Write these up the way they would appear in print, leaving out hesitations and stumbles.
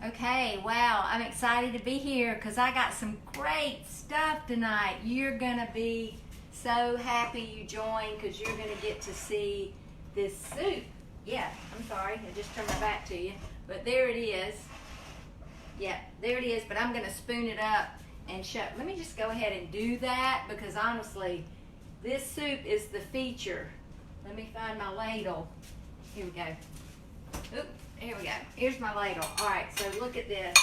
Okay, wow, I'm excited to be here because I got some great stuff tonight. You're going to be so happy you joined because you're going to get to see this soup. Yeah, I'm sorry, I just turned my back to you. But there it is. Yeah, there it is, but I'm going to spoon it up and show. Let me just go ahead and do that because honestly, this soup is the feature. Let me find my ladle. Here we go. Oop. Here we go. Here's my ladle. All right, so look at this.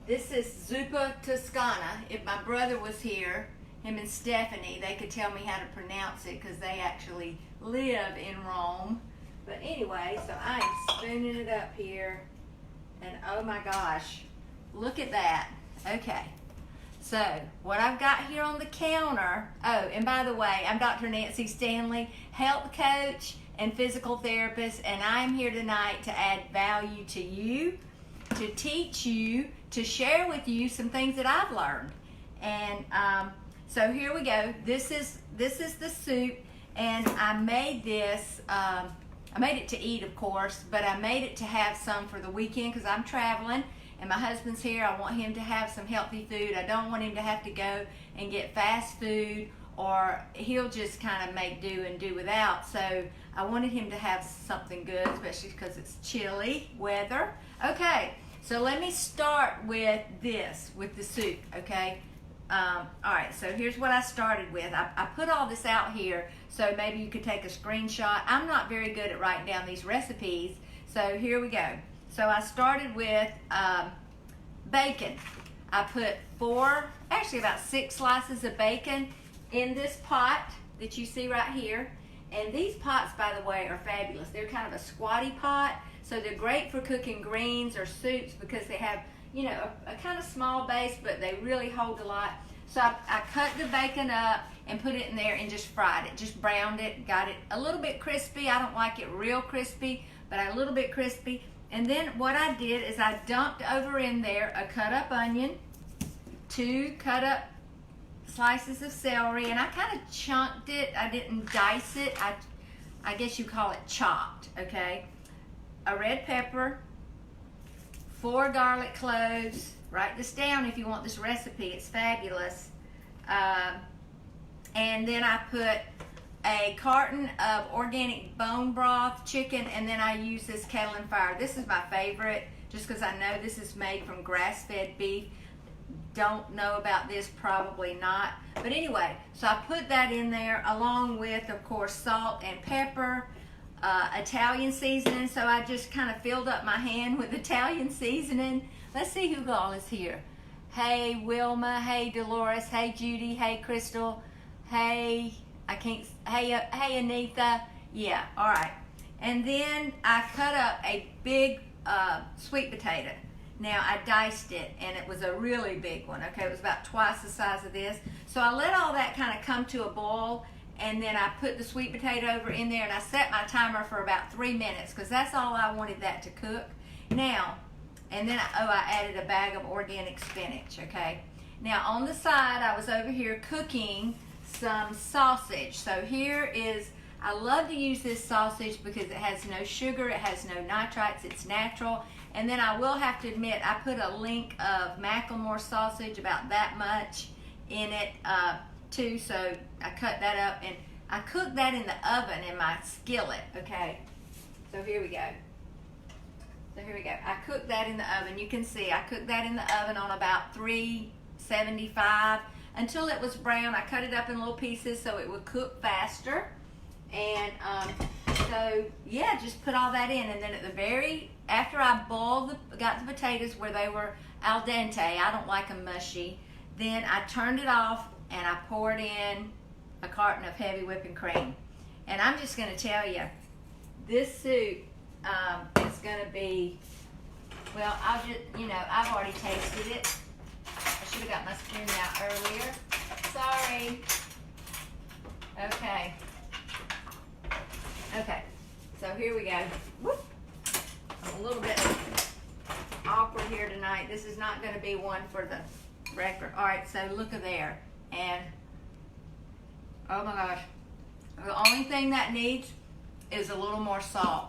This is zuppa toscana. If my brother was here, him and Stephanie, they could tell me how to pronounce it because they actually live in Rome. But anyway, so I'm spooning it up here. And oh my gosh, look at that. Okay. So what I've got here on the counter, oh, and by the way, I'm Dr. Nancy Stanley, health coach and physical therapist, and I'm here tonight to add value to you, to teach you, to share with you some things that I've learned. And so here we go. This is the soup, and I made this. I made it to eat, of course, but I made it to have some for the weekend because I'm traveling and my husband's here. I want him to have some healthy food. I don't want him to have to go and get fast food, or he'll just kind of make do and do without. So I wanted him to have something good, especially because it's chilly weather. Okay, so let me start with this, with the soup, okay? All right, so here's what I started with. I put all this out here, so maybe you could take a screenshot. I'm not very good at writing down these recipes, so here we go. So I started with bacon. I put about 6 slices of bacon in this pot that you see right here. And these pots, by the way, are fabulous. They're kind of a squatty pot, so they're great for cooking greens or soups because they have, you know, a kind of small base, but they really hold a lot. So I cut the bacon up and put it in there and just fried it, just browned it, got it a little bit crispy. I don't like it real crispy, but a little bit crispy. And then what I did is I dumped over in there a cut up onion, 2 cut up slices of celery, and I kind of chunked it. I didn't dice it. I guess you call it chopped, okay? A red pepper, 4 garlic cloves. Write this down if you want this recipe. It's fabulous. And then I put a carton of organic bone broth chicken, and then I use this kettle and fire. This is my favorite just because I know this is made from grass-fed beef. Don't know about this, probably not. But anyway, so I put that in there along with, of course, salt and pepper, Italian seasoning. So I just kind of filled up my hand with Italian seasoning. Let's see who all is here. Hey, Wilma. Hey, Dolores. Hey, Judy. Hey, Crystal. Hey, hey, Anita. Yeah, all right. And then I cut up a big sweet potato. Now, I diced it, and it was a really big one, okay? It was about twice the size of this. So I let all that kind of come to a boil, and then I put the sweet potato over in there, and I set my timer for about 3 minutes because that's all I wanted that to cook. Now, and then, I added a bag of organic spinach, okay? Now, on the side, I was over here cooking some sausage. So here is, I love to use this sausage because it has no sugar, it has no nitrites, it's natural. And then I will have to admit, I put a link of Macklemore sausage, about that much in it too. So I cut that up and I cooked that in the oven in my skillet, okay? So here we go. I cooked that in the oven. You can see I cooked that in the oven on about 375 until it was brown. I cut it up in little pieces so it would cook faster. And so yeah, just put all that in, and then after I got the potatoes where they were al dente, I don't like them mushy, then I turned it off and I poured in a carton of heavy whipping cream. And I'm just going to tell you, this soup is going to be, well, I've already tasted it. I should have got my spoon out earlier. Sorry. Okay, so here we go. Whoop. I'm a little bit awkward here tonight. This is not going to be one for the record. All right, so look at there. And, oh my gosh. The only thing that needs is a little more salt.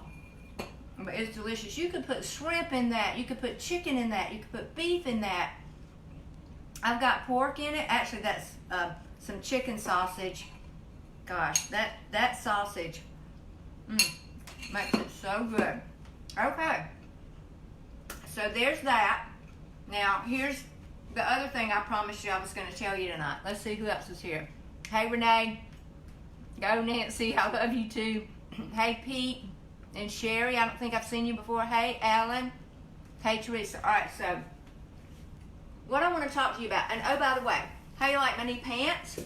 but it's delicious. You could put shrimp in that. You could put chicken in that. You could put beef in that. I've got pork in it. Actually, that's some chicken sausage. Gosh, that sausage makes it so good. Okay, so there's that. Now, here's the other thing I promised you I was going to tell you tonight. Let's see who else is here. Hey, Renee. Go, Nancy. I love you, too. Hey, Pete and Sherry. I don't think I've seen you before. Hey, Alan. Hey, Teresa. All right, so what I want to talk to you about, and oh, by the way, how you like my new pants?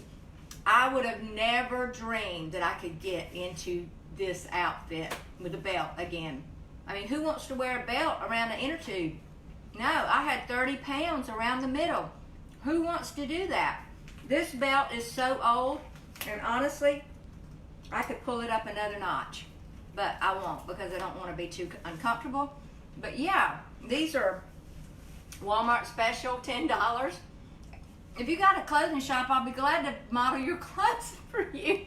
I would have never dreamed that I could get into this outfit with a belt again. I mean, who wants to wear a belt around the inner tube? No, I had 30 pounds around the middle. Who wants to do that? This belt is so old, and honestly, I could pull it up another notch, but I won't because I don't want to be too uncomfortable. But yeah, these are Walmart special, $10. If you got a clothing shop, I'll be glad to model your clothes for you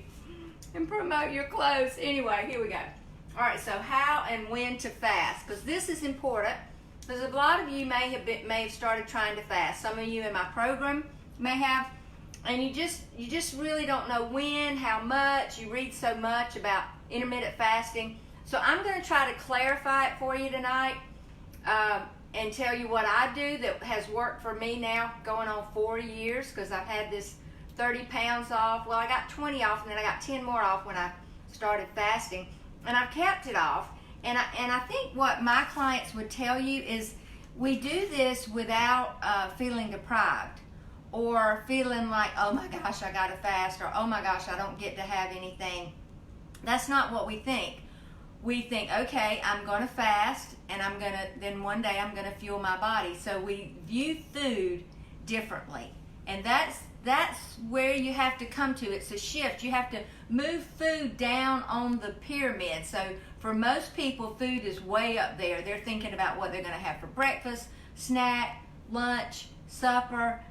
and promote your clothes. Anyway, here we go. All right, so how and when to fast, because this is important. Because a lot of you may have started trying to fast. Some of you in my program may have, and you just really don't know when, how much. You read so much about intermittent fasting. So I'm going to try to clarify it for you tonight and tell you what I do that has worked for me now going on 4 years, because I've had this 30 pounds off. Well, I got 20 off, and then I got 10 more off when I started fasting, and I've kept it off. And I think what my clients would tell you is we do this without feeling deprived or feeling like, oh my gosh, I gotta fast, or oh my gosh, I don't get to have anything. That's not what we think. We think, okay, I'm gonna fast, and then one day I'm gonna fuel my body. So we view food differently, and that's where you have to come to. It's a shift. You have to move food down on the pyramid. So for most people, food is way up there. They're thinking about what they're going to have for breakfast, snack, lunch, supper.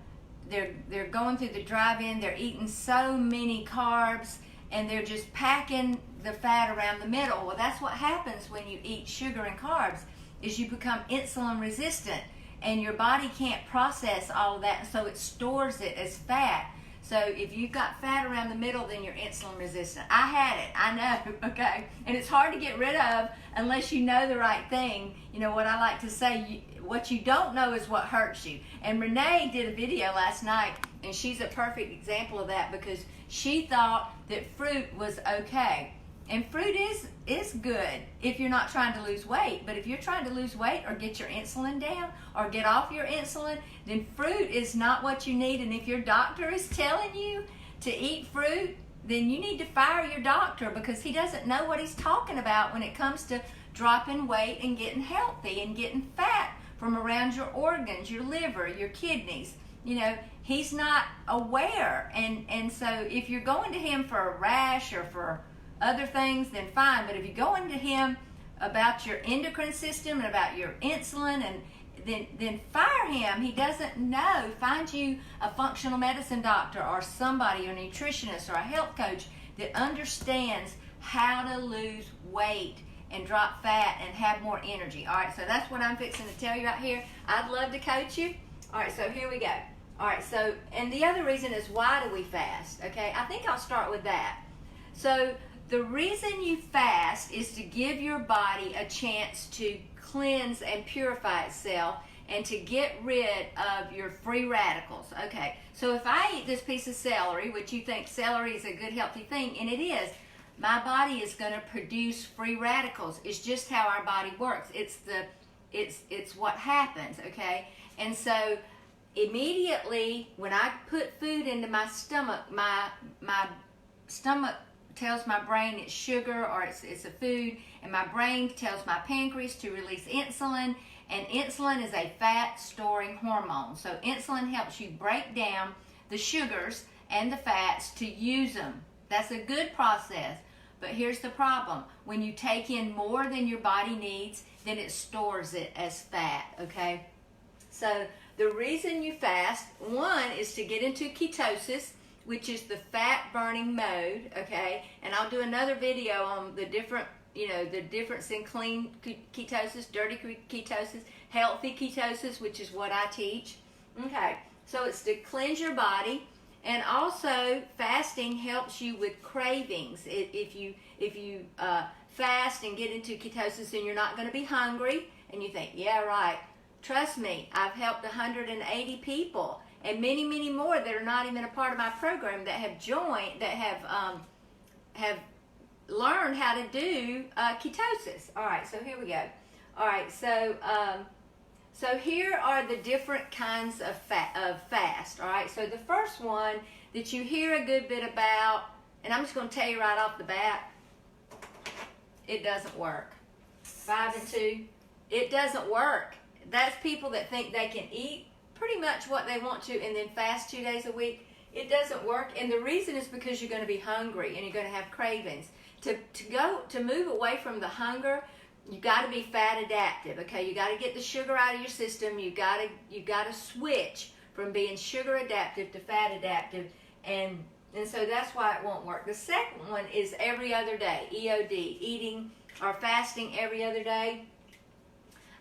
They're going through the drive-in. They're eating so many carbs, and they're just packing the fat around the middle. Well, that's what happens when you eat sugar and carbs, is you become insulin resistant. And your body can't process all of that, so it stores it as fat. So if you've got fat around the middle, then you're insulin resistant. I had it, I know, okay? And it's hard to get rid of unless you know the right thing. You know what I like to say, what you don't know is what hurts you. And Renee did a video last night, and she's a perfect example of that, because she thought that fruit was okay. And fruit is good if you're not trying to lose weight. But if you're trying to lose weight or get your insulin down or get off your insulin, then fruit is not what you need. And if your doctor is telling you to eat fruit, then you need to fire your doctor, because he doesn't know what he's talking about when it comes to dropping weight and getting healthy and getting fat from around your organs, your liver, your kidneys. You know, he's not aware. And so if you're going to him for a rash or for other things, then fine. But if you go into him about your endocrine system and about your insulin, and then fire him. He doesn't know. Find you a functional medicine doctor or somebody, a nutritionist or a health coach that understands how to lose weight and drop fat and have more energy. All right, so that's what I'm fixing to tell you right here. I'd love to coach you. All right, so here we go. All right, so, and the other reason is, why do we fast? Okay, I think I'll start with that. So the reason you fast is to give your body a chance to cleanse and purify itself and to get rid of your free radicals. Okay, so if I eat this piece of celery, which you think celery is a good healthy thing, and it is, my body is going to produce free radicals. It's just how our body works. It's what happens, okay? And so immediately when I put food into my stomach, my stomach tells my brain it's sugar or it's a food, and my brain tells my pancreas to release insulin, and insulin is a fat storing hormone. So insulin helps you break down the sugars and the fats to use them. That's a good process. But here's the problem. When you take in more than your body needs, then it stores it as fat, okay? So the reason you fast, one, is to get into ketosis, which is the fat burning mode, okay? And I'll do another video on the different the difference in clean ketosis, dirty ketosis, healthy ketosis, which is what I teach. Okay, so it's to cleanse your body, and also fasting helps you with cravings. If you fast and get into ketosis and you're not going to be hungry, and you think, yeah, right, trust me, I've helped 180 people and many, many more that are not even a part of my program that have joined, that have learned how to do ketosis. All right, so here we go. All right, so here are the different kinds of fast. All right, so the first one that you hear a good bit about, and I'm just going to tell you right off the bat, it doesn't work. 5 and 2, it doesn't work. That's people that think they can eat pretty much what they want to and then fast 2 days a week. It doesn't work, and the reason is because you're going to be hungry and you're going to have cravings. To move away from the hunger, you got to be fat adaptive. Okay, you got to get the sugar out of your system. You got to switch from being sugar adaptive to fat adaptive, and so that's why it won't work. The second one is every other day, EOD, eating or fasting every other day.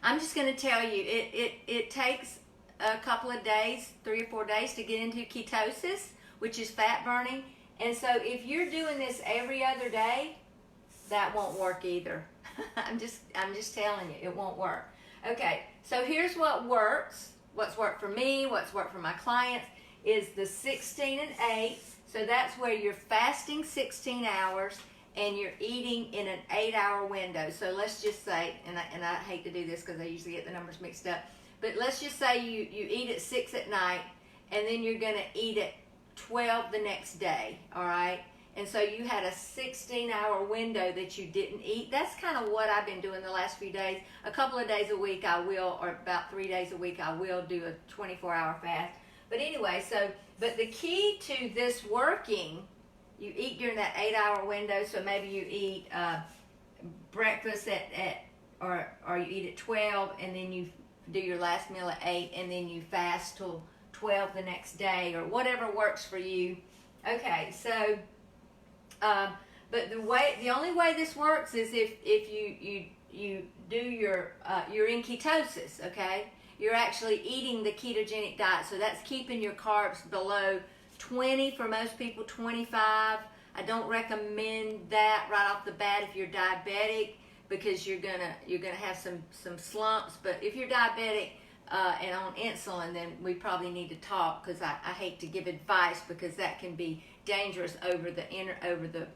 I'm just going to tell you, it takes a couple of days, 3 or 4 days, to get into ketosis, which is fat burning. And so if you're doing this every other day, that won't work either. I'm just telling you, it won't work. Okay, so here's what works. What's worked for me, what's worked for my clients is the 16 and 8. So that's where you're fasting 16 hours and you're eating in an 8-hour window. So let's just say, and I hate to do this because I usually get the numbers mixed up, but let's just say you eat at 6 at night, and then you're going to eat at 12 the next day, all right? And so you had a 16-hour window that you didn't eat. That's kind of what I've been doing the last few days. A couple of days a week I will, or about 3 days a week I will do a 24-hour fast. But anyway, but the key to this working, you eat during that 8-hour window, so maybe you eat breakfast or you eat at 12, and then you do your last meal at 8, and then you fast till 12 the next day, or whatever works for you. Okay, so but the only way this works is if you do you're in ketosis. Okay, you're actually eating the ketogenic diet, so that's keeping your carbs below 20 for most people, 25. I don't recommend that right off the bat if you're diabetic, because you're gonna have some slumps. But if you're diabetic and on insulin, then we probably need to talk, because I hate to give advice because that can be dangerous over the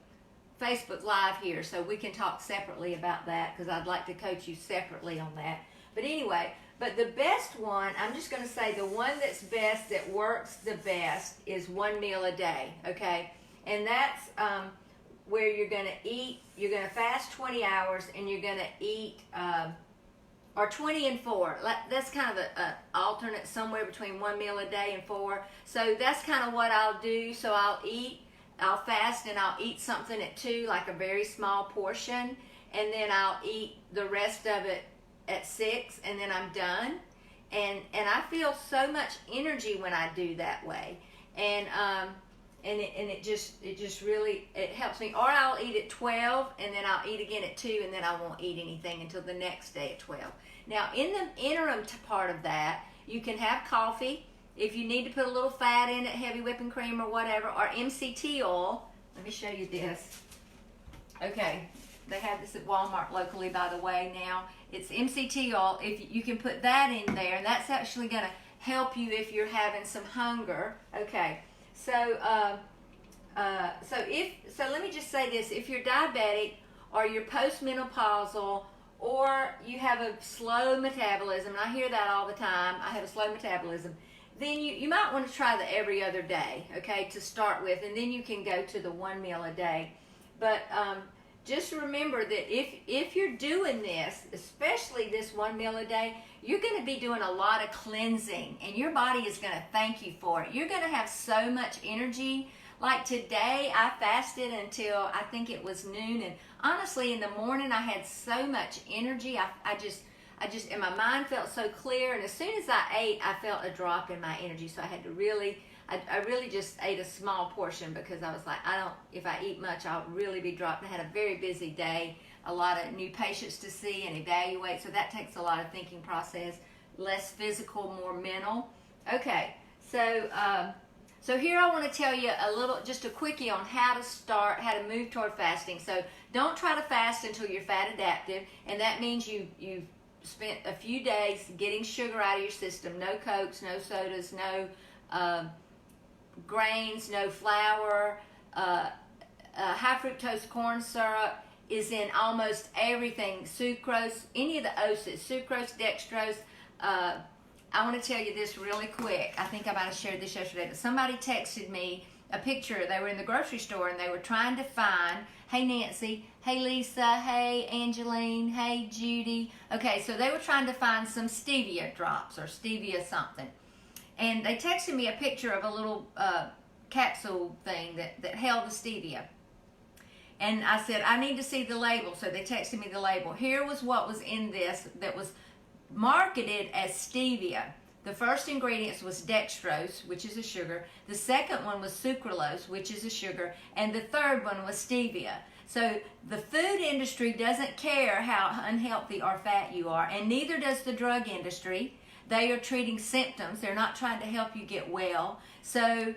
Facebook Live here. So we can talk separately about that, because I'd like to coach you separately on that. But anyway, but the best one, I'm just going to say the one that's best, that works the best, is 1 meal a day. Okay, and that's where you're going to eat. You're going to fast 20 hours, and you're going to eat, or 20 and 4. That's kind of an alternate, somewhere between 1 meal a day and 4. So that's kind of what I'll do. So I'll fast and I'll eat something at 2, like a very small portion, and then I'll eat the rest of it at 6, and then I'm done. And I feel so much energy when I do that way. And it just really, it helps me. Or I'll eat at 12, and then I'll eat again at 2, and then I won't eat anything until the next day at 12. Now, in the interim part of that, you can have coffee. If you need to put a little fat in it, heavy whipping cream or whatever, or MCT oil. Let me show you this. Okay, they have this at Walmart locally, by the way, now. It's MCT oil. If you can put that in there, and that's actually going to help you if you're having some hunger. Okay, so let me just say this: if you're diabetic, or you're postmenopausal, or you have a slow metabolism, and I hear that all the time, I have a slow metabolism, then you might want to try the every other day, okay, to start with, and then you can go to the 1 meal a day. But just remember that if you're doing this, especially this 1 meal a day, you're going to be doing a lot of cleansing, and your body is going to thank you for it. You're going to have so much energy. Like today, I fasted until I think it was noon, and honestly, in the morning, I had so much energy. I just, and my mind felt so clear, and as soon as I ate, I felt a drop in my energy, so I had to I really just ate a small portion, because I was like, if I eat much, I'll really be dropped. I had a very busy day a lot of new patients to see and evaluate, so that takes a lot of thinking process. Less physical, more mental. Okay, so here I want to tell you just a quickie on how to move toward fasting. So don't try to fast until you're fat adaptive, and that means you've spent a few days getting sugar out of your system. No Cokes, no sodas, no grains, no flour. High fructose corn syrup is in almost everything. Sucrose, any of the OSAs, sucrose, dextrose. I want to tell you this really quick. I think I might have shared this yesterday, but somebody texted me a picture. They were in the grocery store and they were trying to find, hey Nancy, hey Lisa, hey Angeline, hey Judy. Okay, so they were trying to find some stevia drops or stevia something. And they texted me a picture of a little capsule thing that held the stevia. And I said, I need to see the label. So they texted me the label. Here was what was in this that was marketed as stevia. The first ingredients was dextrose, which is a sugar. The second one was sucralose, which is a sugar. And the third one was stevia. So the food industry doesn't care how unhealthy or fat you are, and neither does the drug industry. They are treating symptoms. They're not trying to help you get well. So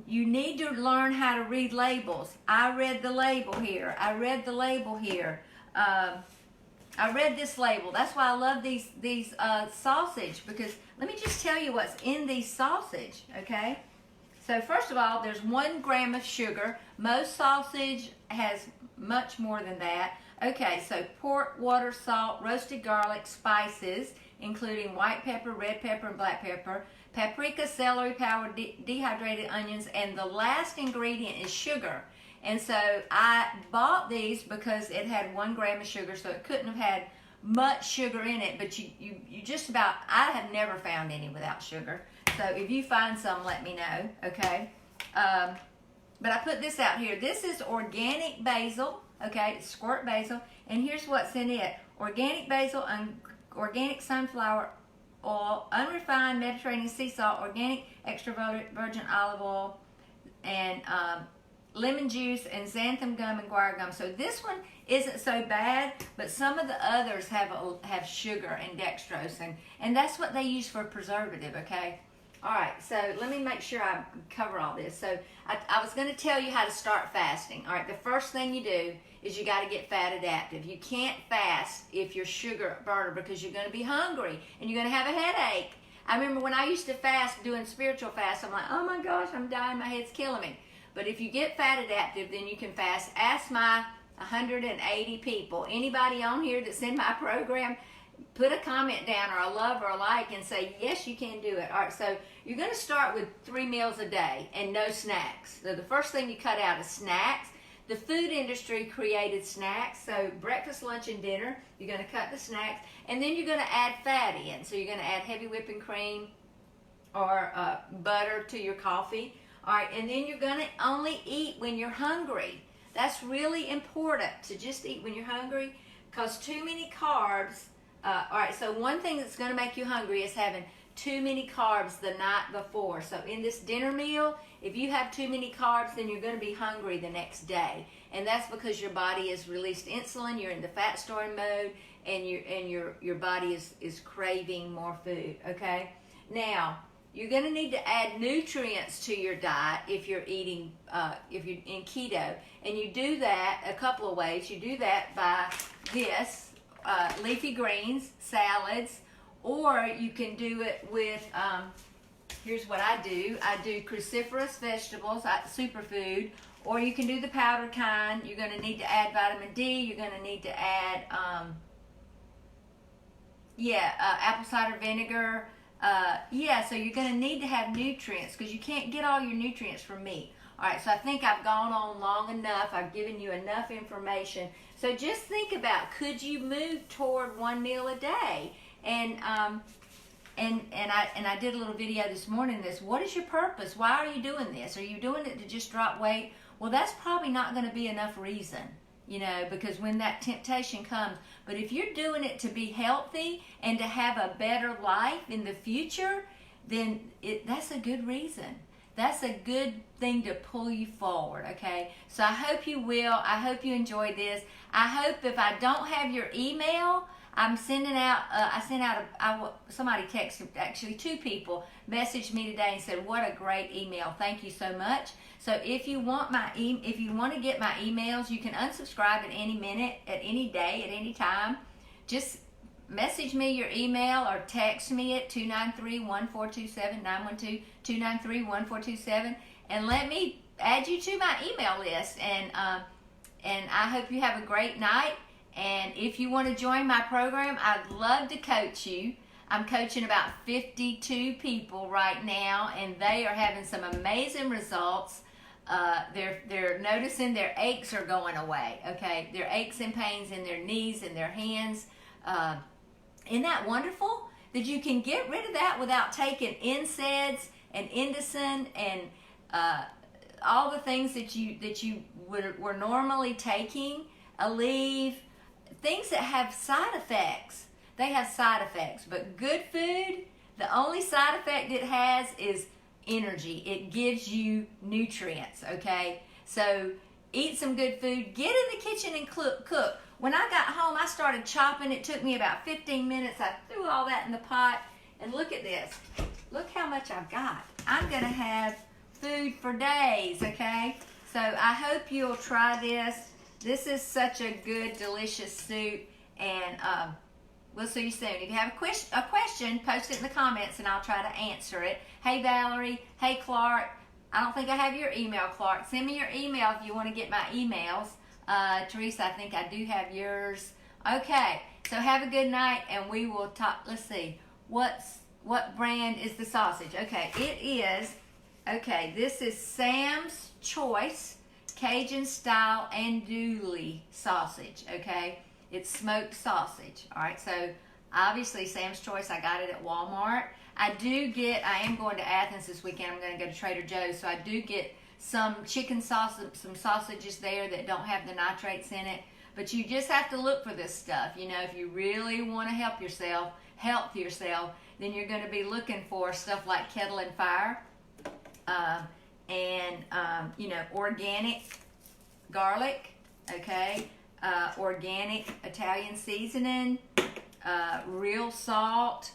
you need to learn how to read labels. I read the label here. I read the label here. I read this label. That's why I love these sausage, because let me just tell you what's in these sausage, okay? So first of all, there's 1 gram of sugar. Most sausage has much more than that. Okay, so pork, water, salt, roasted garlic, spices, including white pepper, red pepper, and black pepper, paprika, celery powder, dehydrated onions, and the last ingredient is sugar. And so I bought these because it had 1 gram of sugar, so it couldn't have had much sugar in it, but you just about, I have never found any without sugar. So if you find some, let me know, okay? But I put this out here. This is organic basil, okay? It's squirt basil, and here's what's in it. Organic basil, organic sunflower oil, unrefined Mediterranean sea salt, organic extra virgin olive oil, and lemon juice, and xanthan gum and guar gum. So this one isn't so bad, but some of the others have sugar and dextrose, and that's what they use for preservative, okay? All right, so let me make sure I cover all this. So I was going to tell you how to start fasting. All right, the first thing you do is you got to get fat adaptive. You can't fast if you're sugar burner, because you're going to be hungry and you're going to have a headache. I remember when I used to fast, doing spiritual fast, I'm like, oh my gosh, I'm dying, my head's killing me. But if you get fat adaptive, then you can fast. Ask my 180 people, anybody on here that's in my program, put a comment down or a love or a like and say, yes, you can do it. All right, so you're going to start with 3 meals a day and no snacks. So the first thing you cut out is snacks. The food industry created snacks, so breakfast, lunch, and dinner, you're going to cut the snacks, and then you're going to add fat in. So you're going to add heavy whipping cream or butter to your coffee. All right, and then you're going to only eat when you're hungry. That's really important, to just eat when you're hungry, because too many carbs. All right, so one thing that's going to make you hungry is having too many carbs the night before. So in this dinner meal, if you have too many carbs, then you're going to be hungry the next day. And that's because your body has released insulin, you're in the fat storing mode, and your body is craving more food, okay? Now, you're going to need to add nutrients to your diet if you're eating, if you're in keto. And you do that a couple of ways. You do that by this, leafy greens, salads, or you can do it with, here's what I do. I do cruciferous vegetables, superfood, or you can do the powdered kind. You're going to need to add vitamin D. You're going to need to add, apple cider vinegar. So you're going to need to have nutrients, because you can't get all your nutrients from meat. All right, so I think I've gone on long enough. I've given you enough information. So just think about, could you move toward 1 meal a day? And I did a little video this morning. What is your purpose? Why are you doing this? Are you doing it to just drop weight? Well, that's probably not going to be enough reason, because when that temptation comes. But if you're doing it to be healthy and to have a better life in the future, then that's a good reason. that's a good thing to pull you forward, okay? So I hope you will. I hope you enjoyed this. I hope if I don't have your email, I'm sending out, somebody texted, actually 2 people messaged me today and said, what a great email. Thank you so much. So if you want if you want to get my emails, you can unsubscribe at any minute, at any day, at any time. Just message me your email or text me at 293-1427, 912-293-1427, and let me add you to my email list. And I hope you have a great night. And if you want to join my program, I'd love to coach you. I'm coaching about 52 people right now, and they are having some amazing results. They're noticing their aches are going away, okay? Their aches and pains in their knees and their hands. Isn't that wonderful? That you can get rid of that without taking NSAIDs and Indocin and all the things that you were normally taking, Aleve, things that have side effects. They have side effects, but good food, the only side effect it has is energy. It gives you nutrients, okay? So eat some good food. Get in the kitchen and cook. When I got home, I started chopping. It took me about 15 minutes. I threw all that in the pot, and look at this. Look how much I've got. I'm going to have food for days, okay? So I hope you'll try this. This is such a good, delicious soup, and we'll see you soon. If you have a question, post it in the comments, and I'll try to answer it. Hey, Valerie. Hey, Clark. I don't think I have your email, Clark. Send me your email if you want to get my emails. Teresa, I think I do have yours. Okay, so have a good night, and we will talk. Let's see. What brand is the sausage? Okay, it is. Okay, this is Sam's Choice Cajun style andouille sausage. Okay, it's smoked sausage. All right, so obviously Sam's Choice. I got it at Walmart. I am going to Athens this weekend. I'm going to go to Trader Joe's, so I do get some chicken sausage, some sausages there that don't have the nitrates in it. But you just have to look for this stuff. You know, if you really want to help yourself, then you're going to be looking for stuff like Kettle and Fire, you know, organic garlic, okay, organic Italian seasoning, real salt,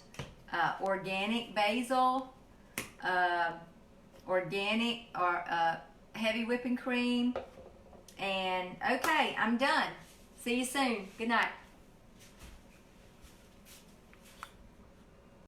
organic basil, organic or heavy whipping cream. And okay, I'm done. See you soon. Good night.